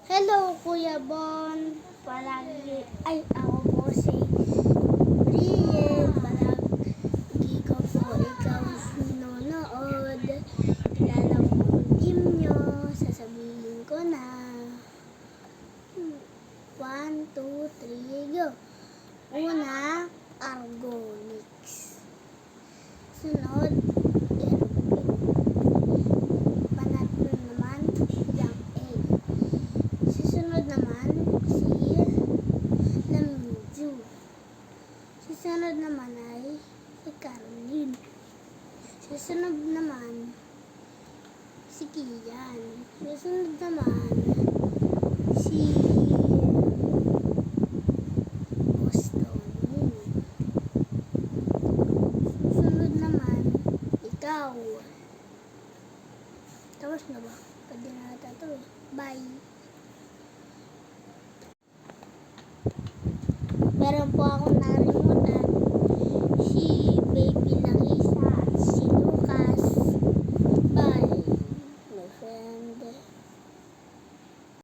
Hello, Kuya Bon. Ako po si Brian. Palagi ko po ikaw nanonood. Kilala ko ang team nyo. Sasabihin ko na. 1, 2, 3, go. Una, Argonix. Sunod, Panatlo naman, Young A. Susunod naman, si Lamju. Susunod naman ay si Caroline. Susunod naman, si Kian. Susunod naman, si Boston. Susunod naman, ikaw. Tapos na ba? Pwede na ata ito eh. Bye. Meron po akong